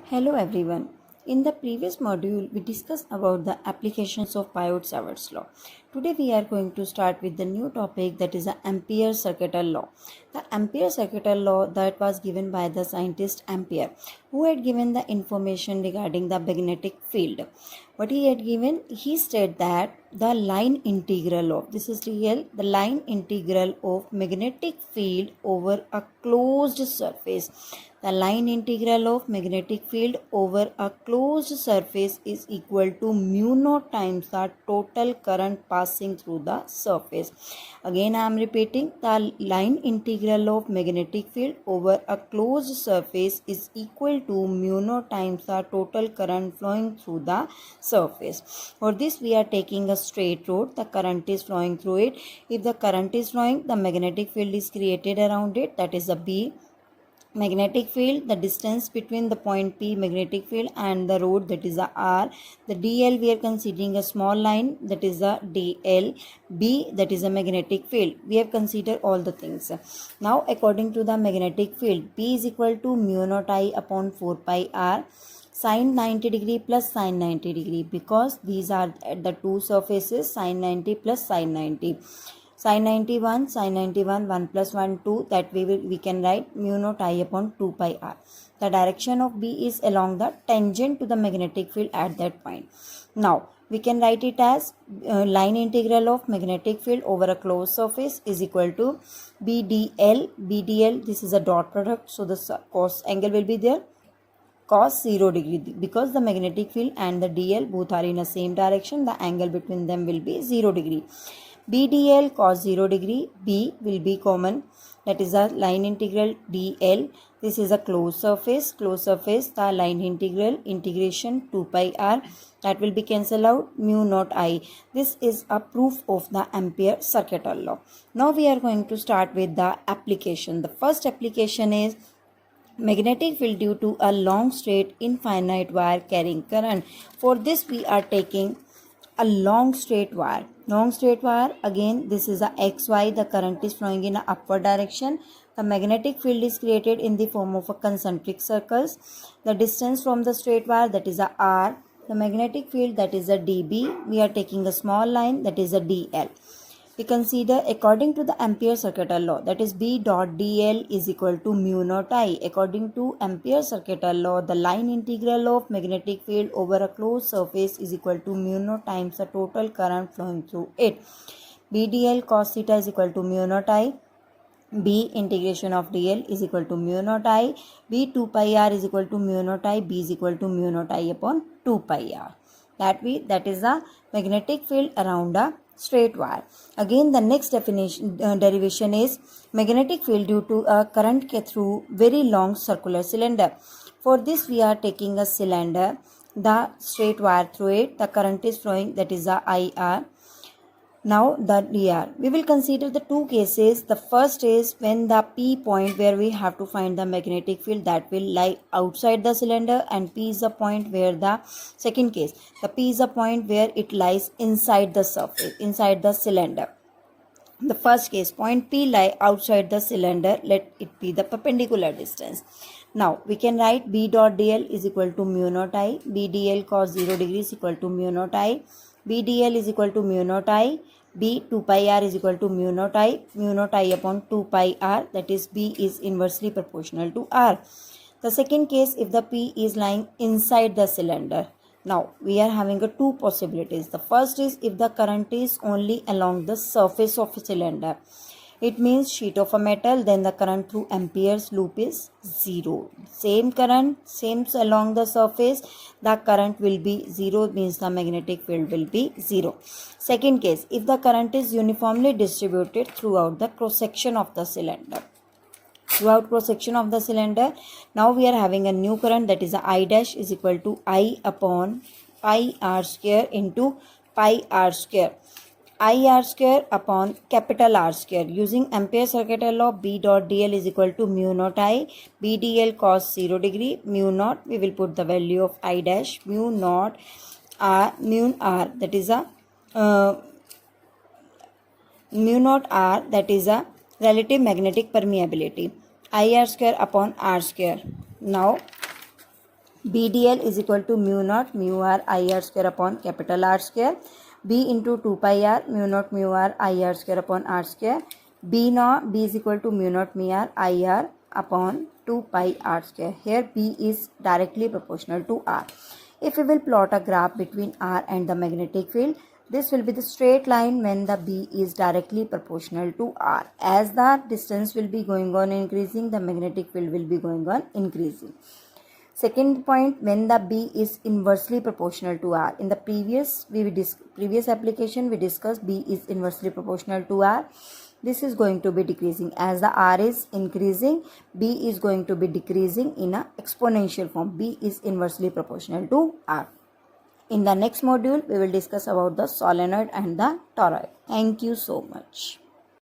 Hello everyone. In the previous module, we discussed about the applications of Biot-Savart's law. Today we are going to start with the new topic, that is the Ampere-Circuital law. The Ampere-Circuital law that was given by the scientist Ampere, who had given the information regarding the magnetic field. What he had given, he said that the line integral of, this is real, the line integral of magnetic field over a closed surface. The line integral of magnetic field over a closed surface is equal to mu naught times the total current passing through the surface. Again I am repeating, the line integral of magnetic field over a closed surface is equal to mu naught times the total current flowing through the surface. For this we are taking a straight road, the current is flowing through it. If the current is flowing, the magnetic field is created around it, that is a B. Magnetic field, the distance between the point P magnetic field and the road, that is a R. The dl we are considering a small line, that is a dl. B, that is a magnetic field. We have considered all the things. Now according to the magnetic field, P is equal to mu naught I upon 4 pi R sin 90 degree plus sin 90 degree, because these are at the two surfaces, sin 90 plus sin 90. Sin 91, sin 91, 1 plus 1, 2, that we can write mu naught I upon 2 pi R. The direction of B is along the tangent to the magnetic field at that point. Now, we can write it as line integral of magnetic field over a closed surface is equal to BdL. BdL, this is a dot product, so the cos angle will be there, cos 0 degree, because the magnetic field and the dl both are in the same direction, the angle between them will be 0 degree. BdL cos 0 degree, B will be common, that is a line integral dl. This is a closed surface, the line integral, integration 2 pi R, that will be cancelled out, mu naught I. This is a proof of the Ampere-Circuital law. Now we are going to start with the application. The first application is magnetic field due to a long straight infinite wire carrying current. For this we are taking a long straight wire. Long straight wire, again this is a XY, the current is flowing in an upward direction. The magnetic field is created in the form of a concentric circles. The distance from the straight wire, that is a R. The magnetic field, that is a dB. We are taking a small line, that is a dl. We consider according to the Ampere-Circuital law, that is B dot dl is equal to mu naught I. According to Ampere-Circuital law, the line integral of magnetic field over a closed surface is equal to mu naught times the total current flowing through it. B dl cos theta is equal to mu naught I. B integration of dl is equal to mu naught I. B 2 pi r is equal to mu naught I. B is equal to mu naught I upon 2 pi r. That is the magnetic field around a straight wire. Again the next derivation is magnetic field due to a current through very long circular cylinder. For this we are taking a cylinder, the straight wire through it, the current is flowing, that is a IR. Now the dr. We will consider the two cases. The first is when the P point where we have to find the magnetic field, that will lie outside the cylinder, and P is the point where the second case, the P is the point where it lies inside the surface, inside the cylinder. The first case, point P lie outside the cylinder, let it be the perpendicular distance. Now we can write B dot dl is equal to mu naught I. B dl cos 0 degree is equal to mu naught I. B dl is equal to mu naught I. B 2 pi r is equal to mu naught I upon 2 pi r, that is B is inversely proportional to r. The second case, if the P is lying inside the cylinder. Now we are having two possibilities. The first is if the current is only along the surface of a cylinder. It means sheet of a metal, then the current through Ampere's loop is 0. Same current, same along the surface, the current will be 0, means the magnetic field will be 0. Second case, if the current is uniformly distributed throughout the cross section of the cylinder. Throughout cross section of the cylinder, now we are having a new current, that is a I dash is equal to I upon pi r square into pi r square. I r square upon capital R square. Using Ampere-Circuital law, B dot dl is equal to mu naught I. B dl cos 0 degree, mu naught, we will put the value of I dash, mu naught R, mu r, that is a mu naught R, that is a relative magnetic permeability, I r square upon r square. Now BDL is equal to mu naught mu r I r square upon capital R square. B into 2 pi r mu naught mu r I r square upon R square. B is equal to mu naught mu r I r upon 2 pi r square. Here B is directly proportional to R. If we will plot a graph between R and the magnetic field, this will be the straight line when the B is directly proportional to R. As the distance will be going on increasing, the magnetic field will be going on increasing. Second point, when the B is inversely proportional to R. In the previous application, we discussed B is inversely proportional to R. This is going to be decreasing. As the R is increasing, B is going to be decreasing in an exponential form. B is inversely proportional to R. In the next module, we will discuss about the solenoid and the toroid. Thank you so much.